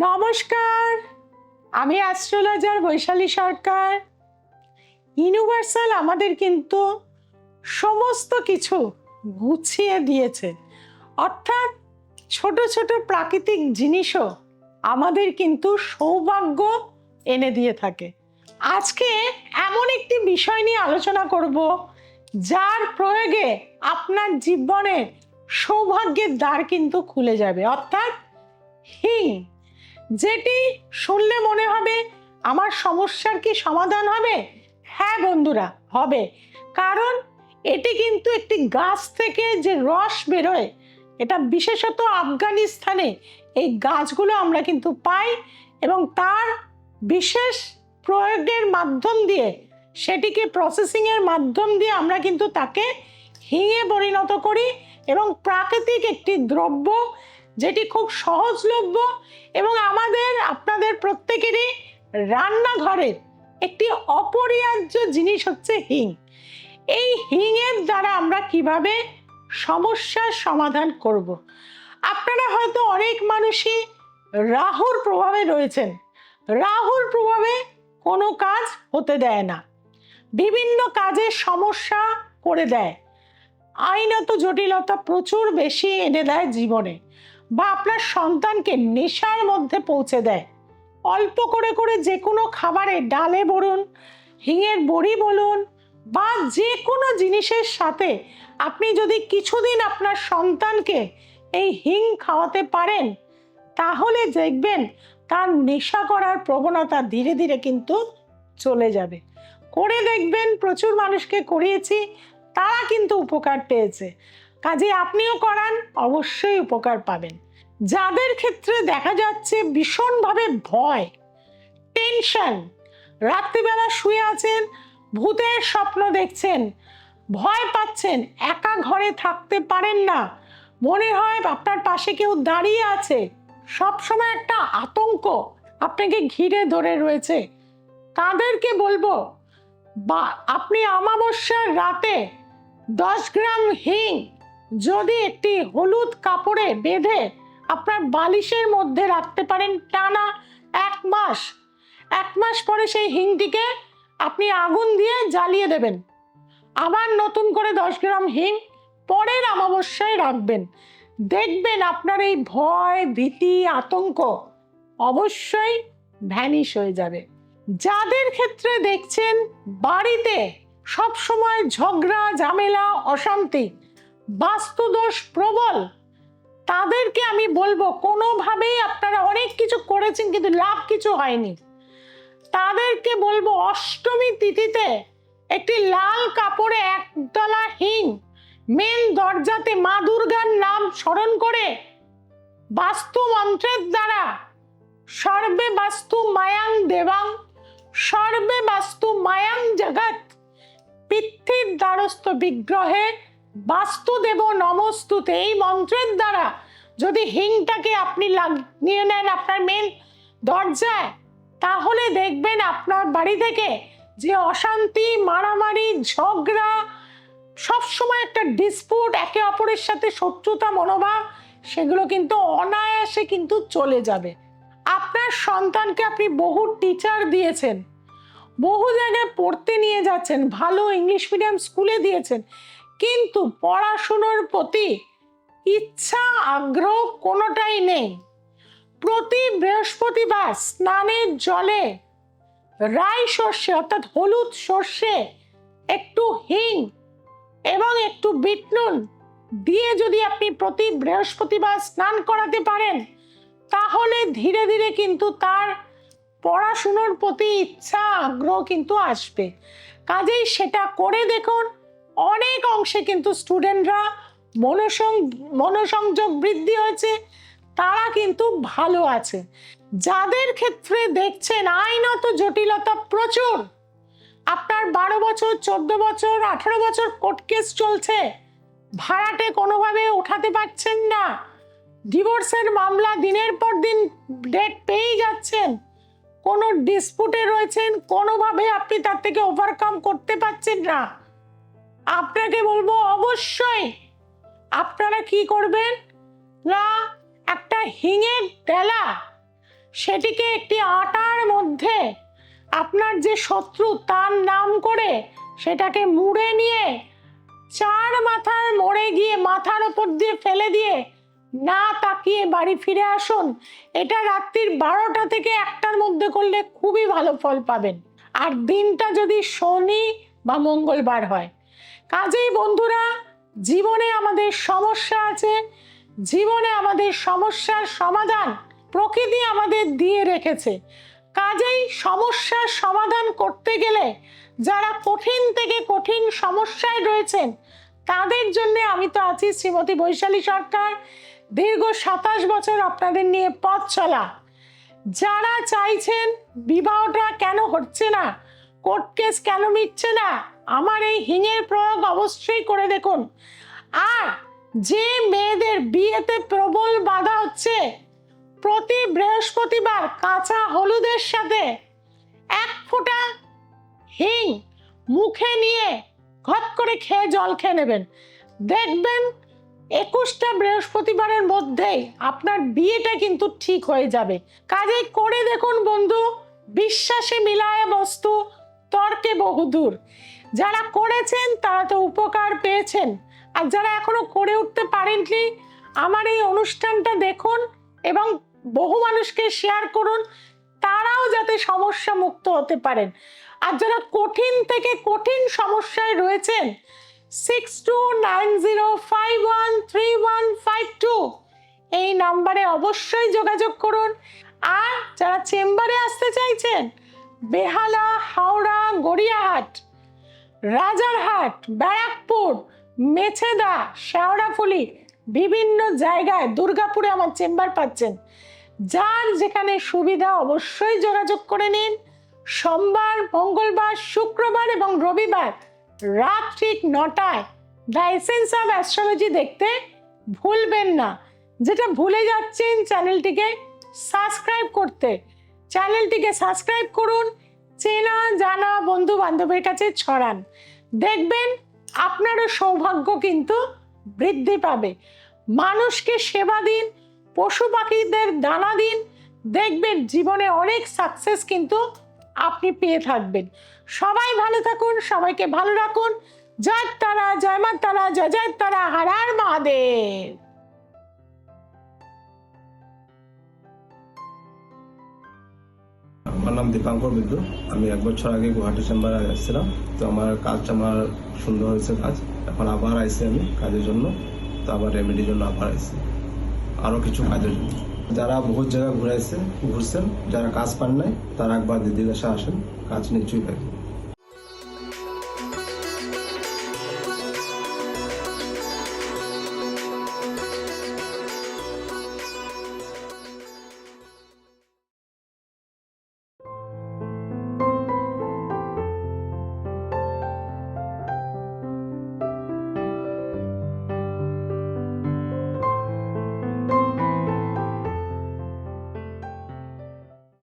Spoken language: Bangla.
নমস্কার, আমি অ্যাস্ট্রোলজার বৈশালী সরকার। ইউনিভার্সাল আমাদের কিন্তু সমস্ত কিছু গুছিয়ে দিয়েছে, অর্থাৎ ছোট ছোট প্রাকৃতিক জিনিসও আমাদের কিন্তু সৌভাগ্য এনে দিয়ে থাকে। আজকে এমন একটি বিষয় নিয়ে আলোচনা করব যার প্রয়োগে আপনার জীবনের সৌভাগ্যের দ্বার কিন্তু খুলে যাবে, অর্থাৎ হিং। যেটি শুনলে মনে হবে আমার সমস্যার কি সমাধান হবে? হ্যাঁ বন্ধুরা, হবে। কারণ এটি কিন্তু একটি গাছ থেকে যে রস বেরোয়, এটা বিশেষত আফগানিস্তানে এই গাছগুলো আমরা কিন্তু পাই এবং তার বিশেষ প্রয়োগের মাধ্যম দিয়ে, সেটিকে প্রসেসিংয়ের মাধ্যম দিয়ে আমরা কিন্তু তাকে হিঙে পরিণত করি এবং প্রাকৃতিক একটি দ্রব্য যেটি খুব সহজলভ্য এবং আমাদের আপনাদের প্রত্যেকেরই রান্নাঘরের একটি অপরিহার্য জিনিস হচ্ছে হিং। এই হিংয়ের দ্বারা আমরা কিভাবে সমস্যার সমাধান করব। আপনারা হয়তো অনেক মানুষই রাহুর প্রভাবে রয়েছেন। রাহুর প্রভাবে কোনো কাজ হতে দেয় না, বিভিন্ন কাজে সমস্যা করে দেয়, আইনত জটিলতা প্রচুর বেশি এনে দেয় জীবনে, বা আপনার সন্তানকে নেশার মধ্যে পৌঁছে দেয়। অল্প করে করে যে কোনো খাবারে, ডালে বলুন, হিঙের বড়ি বলুন, বা যে কোনো জিনিসের সাথে আপনি যদি কিছুদিন আপনার সন্তানকে এই হিং খাওয়াতে পারেন, তাহলে দেখবেন তার নেশা করার প্রবণতা ধীরে ধীরে কিন্তু চলে যাবে। করে দেখবেন, প্রচুর মানুষকে করিয়েছি, তারা কিন্তু উপকার পেয়েছে। কাজে আপনিও করান, অবশ্যই উপকার পাবেন। যাদের ক্ষেত্রে দেখা যাচ্ছে ভীষণভাবে ভয়, টেনশন, রাত্রিবেলা শুয়ে আছেন, ভূতের স্বপ্ন দেখছেন, ভয় পাচ্ছেন, একা ঘরে থাকতে পারেন না, মনে হয় আপনার পাশে কেউ দাঁড়িয়ে আছে, সবসময় একটা আতঙ্ক আপনাকে ঘিরে ধরে রয়েছে, তাদেরকে বলবো, বা আপনি অমাবস্যার রাতে 10 গ্রাম হিং যদি একটি হলুদ কাপড়ে বেঁধে আপনার বালিশের মধ্যে রাখতে পারেন টানা 1 মাস, 1 মাস পরে সেই হিংটিকে আপনি আগুন দিয়ে জ্বালিয়ে দেবেন, আবার নতুন করে 10 গ্রাম হিং পরের অমাবস্যায় রাখবেন, দেখবেন আপনার এই ভয়, ভীতি, আতঙ্ক অবশ্যই ভ্যানিশ হয়ে যাবে। যাদের ক্ষেত্রে দেখছেন বাড়িতে সব সময় ঝগড়া, ঝামেলা, অশান্তি, বাস্তুদোষ প্রবল, তাদেরকে আমি বলবো, কোনোভাবেই আপনারা অনেক কিছু করেছেন কিন্তু লাভ কিছু হয়নি, তাদেরকে বলবো অষ্টমী তিথিতে একটি লাল কাপড়ে 1 ডলা হিং মেন দরজাতে মা দুর্গার নাম স্মরণ করে বাস্তু মন্ত্রের দ্বারা সর্বে বাস্তু মায়াং দেবাং সর্বে বাস্তু মায়াং জগৎ পিতৃর দ্বারস্থ বিগ্রহে বাস্তুদেব নমস্তুতে, এই মন্ত্রের দ্বারা যদি হিংটাকে আপনি নিয়ে নেন আপনার মেন দরজায়, তাহলে দেখবেন আপনার বাড়ি থেকে যে অশান্তি, মারামারি, ঝগড়া, সবসময় একটা ডিসপুট, একে অপরের সাথে শত্রুতা মনোভাব, সেগুলো কিন্তু অনায়াসে কিন্তু চলে যাবে। আপনার সন্তানকে আপনি বহু টিচার দিয়েছেন, বহু জায়গায় পড়তে নিয়ে যাচ্ছেন, ভালো ইংলিশ মিডিয়াম স্কুলে দিয়েছেন, কিন্তু পড়াশুনোর প্রতি ইচ্ছা, আগ্রহ কোনোটাই নেই। প্রতি বৃহস্পতিবার স্নানের জলে রাই সর্ষে অর্থাৎ হলুদ সর্ষে, একটু হিং এবং একটু বিট নুন দিয়ে যদি আপনি প্রতি বৃহস্পতিবার স্নান করাতে পারেন, তাহলে ধীরে ধীরে কিন্তু তার পড়াশুনোর প্রতি ইচ্ছা, আগ্রহ কিন্তু আসবে। কাজেই সেটা করে দেখুন, অনেক অংশে কিন্তু স্টুডেন্টরা মনোসংযোগ বৃদ্ধি হয়েছে, তারা কিন্তু ভালো আছে। যাদের ক্ষেত্রে দেখছেন আইনত জটিলতা প্রচুর, আপনার 12 বছর, 14 বছর, 18 বছর কোর্ট কেস চলছে, ভাড়াটে কোনোভাবে উঠাতে পারছেন না, ডিভোর্সের মামলা দিনের পর দিন ডেট পেয়েই যাচ্ছেন, কোনো ডিসপুটে রয়েছেন, কোনোভাবে আপনি তার থেকে ওভারকাম করতে পারছেন না, আপনাকে বলবো অবশ্যই আপনারা কি করবেন না, একটা হিঙের ডেলা সেটিকে একটি আটার মধ্যে আপনার যে শত্রু তার নাম করে সেটাকে মুড়ে নিয়ে 4 মাথার মোড়ে গিয়ে মাথার ওপর দিয়ে ফেলে দিয়ে না তাকিয়ে বাড়ি ফিরে আসুন। এটা রাত্রির 12টা থেকে 1টার মধ্যে করলে খুবই ভালো ফল পাবেন, আর দিনটা যদি শনি বা মঙ্গলবার হয়। কাজেই বন্ধুরা, জীবনে আমাদের সমস্যা আছে, জীবনে আমাদের সমস্যার সমাধান প্রকৃতি আমাদের দিয়ে রেখেছে। কাজেই সমস্যার সমাধান করতে গেলে যারা কঠিন থেকে কঠিন সমস্যায় রয়েছেন তাদের জন্য আমি তো আছি, শ্রীমতী বৈশালী সরকার। দীর্ঘ 27 বছর আপনাদের নিয়ে পথ চলা। যারা চাইছেন বিবাহটা কেন হচ্ছে না, কোর্ট কেস কেন মিটছে না, আমার এই হিঙের প্রয়োগ অবশ্যই করে দেখুন। আর যে মেয়েদের বিয়েতে প্রবল বাধা হচ্ছে, প্রতি বৃহস্পতিবার কাঁচা হলুদের সাথে 1 ফোঁটা হিং মুখে নিয়ে ঘট করে খেয়ে জল খেয়ে নেবেন। দেখবেন 21টা বৃহস্পতিবারের মধ্যেই আপনার বিয়েটা কিন্তু ঠিক হয়ে যাবে। কাজেই করে দেখুন বন্ধু। বিশ্বাসে মিলায় বস্তু, তর্কে বহুদূর। যারা করেছেন তারা তো উপকার পেয়েছেন, আর যারা এখনো করে উঠতে পারেননি, আমার এই অনুষ্ঠানটা দেখুন এবং বহু মানুষকে শেয়ার করুন, তারাও যাতে সমস্যা মুক্ত হতে পারেন। আর যারা কঠিন থেকে কঠিন সমস্যায় রয়েছেন, 6290513152 এই নাম্বারে অবশ্যই যোগাযোগ করুন। আর যারা চেম্বারে আসতে চাইছেন, বেহালা, হাওড়া, গড়িয়াহাট, রাজারহাট, ব্যারাকপুর, মেছেদা, শেওড়াফুলি, বিভিন্ন জায়গায়, দুর্গাপুরে আমার চেম্বার পাচ্ছেন। যার যেখানে সুবিধা অবশ্যই যোগাযোগ করে নিন। সোমবার, মঙ্গলবার, শুক্রবার এবং রবিবার রাত ঠিক 9টায় দ্য এসেন্স অফ অ্যাস্ট্রোলজি দেখতে ভুলবেন না। যেটা ভুলে যাচ্ছেন চ্যানেলটিকে সাবস্ক্রাইব করতে, চ্যানেলটিকে সাবস্ক্রাইব করুন, চেনা জানা বন্ধু বান্ধবের কাছে ছড়ান। দেখবেন আপনারও সৌভাগ্য কিন্তু বৃদ্ধি পাবে। মানুষকে সেবা দিন, পশু পাখিদের দানা দিন, দেখবেন জীবনে অনেক সাকসেস কিন্তু আপনি পেয়ে থাকবেন। সবাই ভালো থাকুন, সবাইকে ভালো রাখুন। জয় তারা, জয় মা তারা, জয় জয় তারা, হর হর মহাদেব। আমার নাম দীপাঙ্কর বিদ্যু। আমি 1 বছর আগে গুয়াহাটি চেম্বারে এসেছিলাম, তো আমার সুন্দর হয়েছে কাজ। এখন আবার আইসি আমি কাজের জন্য, তো আবার রেমেডির জন্য আবার আইসি, আরো কিছু কাজের জন্য। যারা বহুত জায়গায় ঘুরছেন, যারা কাজ পান নাই, তারা একবার দিদির কাছে আসেন, কাজ নিশ্চয়ই পাবেন।